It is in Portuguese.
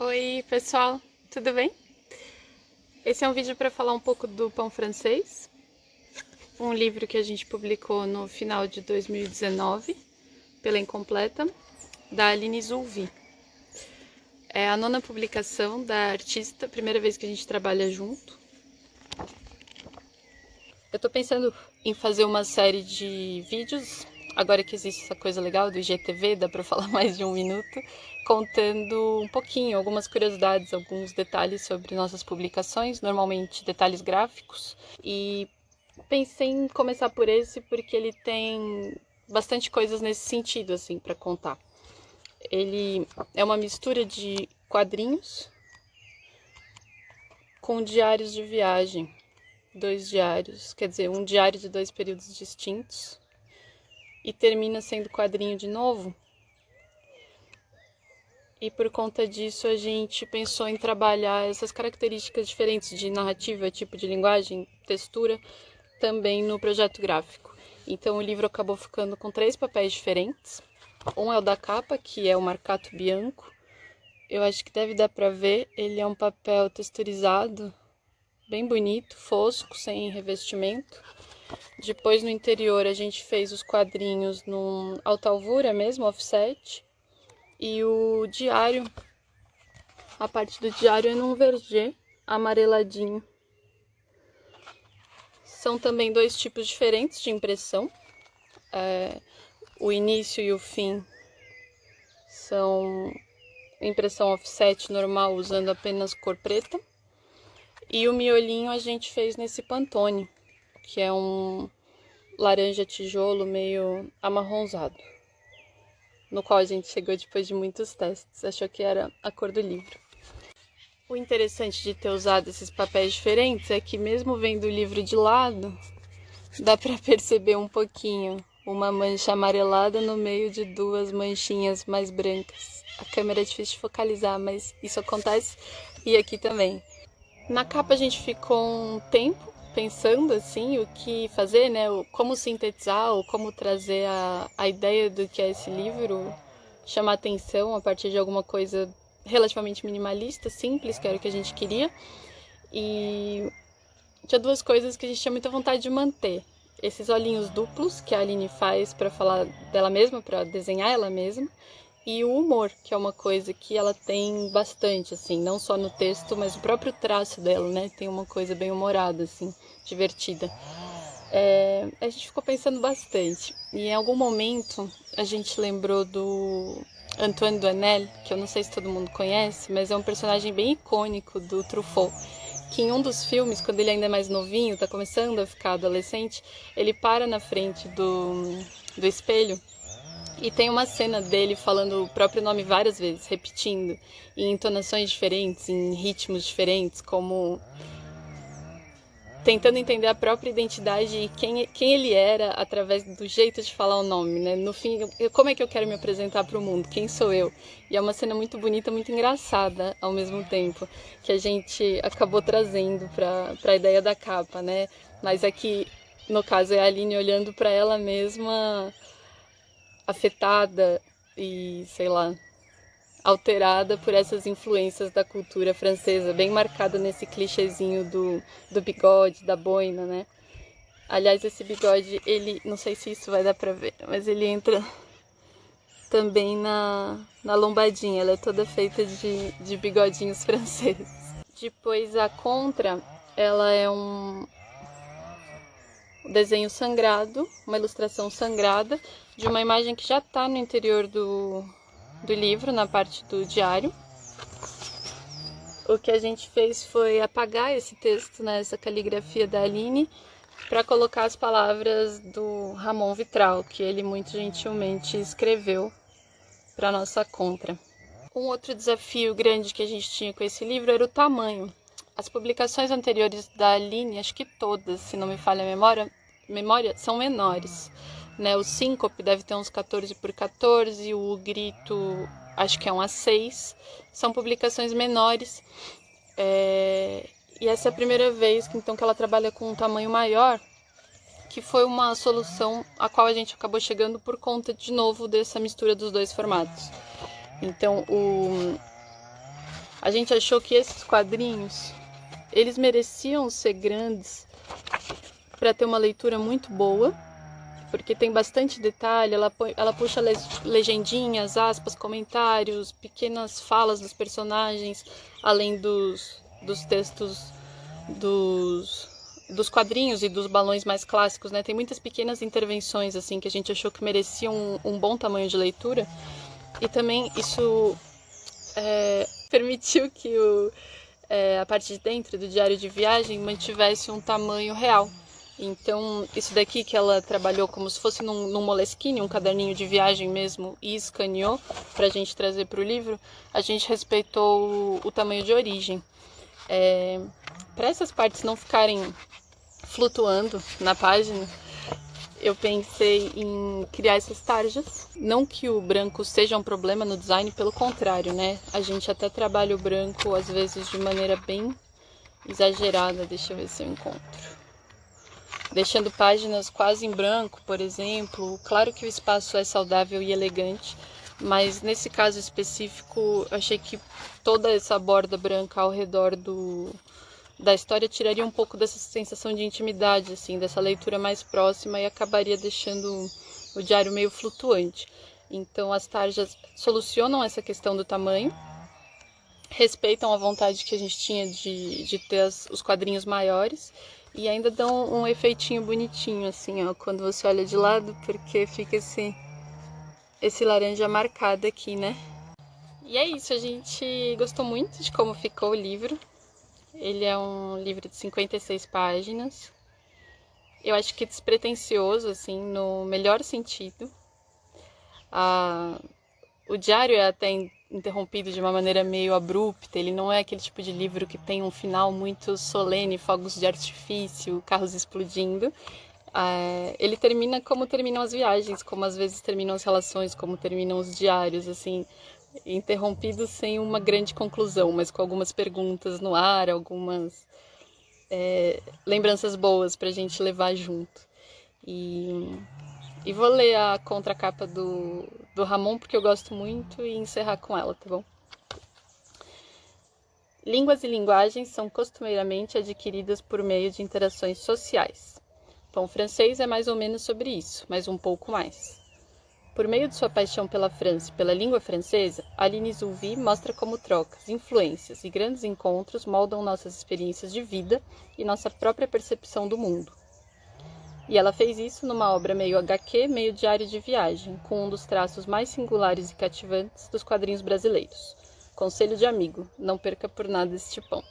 Oi, pessoal, tudo bem? Esse é um vídeo para falar um pouco do Pão Francês, um livro que a gente publicou no final de 2019, pela Incompleta, da Aline Zulvi. É a nona publicação da artista, primeira vez que a gente trabalha junto. Eu tô pensando em fazer uma série de vídeos, agora que existe essa coisa legal do IGTV, dá pra falar mais de 1 minuto, contando um pouquinho, algumas curiosidades, alguns detalhes sobre nossas publicações, normalmente detalhes gráficos. E pensei em começar por esse porque ele tem bastante coisas nesse sentido, assim, pra contar. Ele é uma mistura de quadrinhos com diários de viagem. 2 diários, quer dizer, um diário de 2 períodos distintos, e termina sendo quadrinho de novo. E por conta disso a gente pensou em trabalhar essas características diferentes de narrativa, tipo de linguagem, textura, também no projeto gráfico. Então o livro acabou ficando com 3 papéis diferentes. Um é o da capa, que é o Marcato Bianco. Eu acho que deve dar pra ver, ele é um papel texturizado, bem bonito, fosco, sem revestimento. Depois no interior a gente fez os quadrinhos num alta alvura mesmo, offset. E o diário, a parte do diário é num verger amareladinho. São também 2 tipos diferentes de impressão. O início e o fim são impressão offset normal, usando apenas cor preta. E o miolinho a gente fez nesse Pantone, que é um laranja tijolo meio amarronzado, no qual a gente chegou depois de muitos testes, achou que era a cor do livro. O interessante de ter usado esses papéis diferentes é que mesmo vendo o livro de lado, dá para perceber um pouquinho uma mancha amarelada no meio de 2 manchinhas mais brancas. A câmera é difícil de focalizar, mas isso acontece, e aqui também. Na capa a gente ficou um tempo pensando assim o que fazer, né? Como sintetizar ou como trazer a ideia do que é esse livro, chamar atenção a partir de alguma coisa relativamente minimalista, simples, que era o que a gente queria. E tinha 2 coisas que a gente tinha muita vontade de manter. Esses olhinhos duplos que a Aline faz para falar dela mesma, para desenhar ela mesma, e o humor, que é uma coisa que ela tem bastante, assim, não só no texto, mas o próprio traço dela, né? Tem uma coisa bem humorada, assim, divertida. A gente ficou pensando bastante. E em algum momento a gente lembrou do Antoine Doinel, que eu não sei se todo mundo conhece, mas é um personagem bem icônico do Truffaut, que em um dos filmes, quando ele ainda é mais novinho, tá começando a ficar adolescente, ele para na frente do espelho e tem uma cena dele falando o próprio nome várias vezes, repetindo, em entonações diferentes, em ritmos diferentes, como tentando entender a própria identidade e quem ele era através do jeito de falar o nome, né? No fim, como é que eu quero me apresentar para o mundo? Quem sou eu? E é uma cena muito bonita, muito engraçada ao mesmo tempo, que a gente acabou trazendo para a ideia da capa, né? Mas aqui, no caso, é a Aline olhando para ela mesma, afetada e, sei lá, alterada por essas influências da cultura francesa, bem marcada nesse clichêzinho do bigode, da boina, né? Aliás, esse bigode, ele, não sei se isso vai dar pra ver, mas ele entra também na lombadinha, ela é toda feita de bigodinhos franceses. Depois a contra, ela é um desenho sangrado, uma ilustração sangrada, de uma imagem que já está no interior do livro, na parte do diário. O que a gente fez foi apagar esse texto, né, essa caligrafia da Aline, para colocar as palavras do Ramon Vitral, que ele muito gentilmente escreveu para nossa contra. Um outro desafio grande que a gente tinha com esse livro era o tamanho. As publicações anteriores da Aline, acho que todas, se não me falha a memória, são menores. Né? O Síncope deve ter uns 14 por 14, o Grito acho que é um A6. São publicações menores. E essa é a primeira vez então, que ela trabalha com um tamanho maior, que foi uma solução a qual a gente acabou chegando por conta, de novo, dessa mistura dos 2 formatos. Então, A gente achou que esses quadrinhos, eles mereciam ser grandes para ter uma leitura muito boa, porque tem bastante detalhe, ela puxa legendinhas, aspas, comentários, pequenas falas dos personagens, além dos textos dos quadrinhos e dos balões mais clássicos, né? Tem muitas pequenas intervenções assim que a gente achou que mereciam um bom tamanho de leitura, e também isso permitiu que a parte de dentro do diário de viagem mantivesse um tamanho real. Então, isso daqui que ela trabalhou como se fosse num Moleskine, um caderninho de viagem mesmo, e escaneou pra gente trazer pro livro, a gente respeitou o tamanho de origem. Para essas partes não ficarem flutuando na página, eu pensei em criar essas tarjas. Não que o branco seja um problema no design, pelo contrário, né? A gente até trabalha o branco, às vezes, de maneira bem exagerada. Deixa eu ver se eu encontro. Deixando páginas quase em branco, por exemplo. Claro que o espaço é saudável e elegante, mas nesse caso específico, achei que toda essa borda branca ao redor da história tiraria um pouco dessa sensação de intimidade, assim, dessa leitura mais próxima, e acabaria deixando o diário meio flutuante. Então as tarjas solucionam essa questão do tamanho, respeitam a vontade que a gente tinha de ter os quadrinhos maiores, e ainda dão um efeitinho bonitinho, assim, ó, quando você olha de lado, porque fica esse laranja marcado aqui, né? E é isso, a gente gostou muito de como ficou o livro. Ele é um livro de 56 páginas. Eu acho que despretensioso, assim, no melhor sentido. O diário é até interrompido de uma maneira meio abrupta. Ele não é aquele tipo de livro que tem um final muito solene, fogos de artifício, carros explodindo. Ele termina como terminam as viagens, como às vezes terminam as relações, como terminam os diários, assim, interrompidos sem uma grande conclusão, mas com algumas perguntas no ar, algumas lembranças boas pra gente levar junto. E vou ler a contracapa do Ramon, porque eu gosto muito, e encerrar com ela, tá bom? Línguas e linguagens são costumeiramente adquiridas por meio de interações sociais. Pão francês é mais ou menos sobre isso, mas um pouco mais. Por meio de sua paixão pela França e pela língua francesa, Aline Zulvi mostra como trocas, influências e grandes encontros moldam nossas experiências de vida e nossa própria percepção do mundo. E ela fez isso numa obra meio HQ, meio diário de viagem, com um dos traços mais singulares e cativantes dos quadrinhos brasileiros. Conselho de amigo, não perca por nada este pão.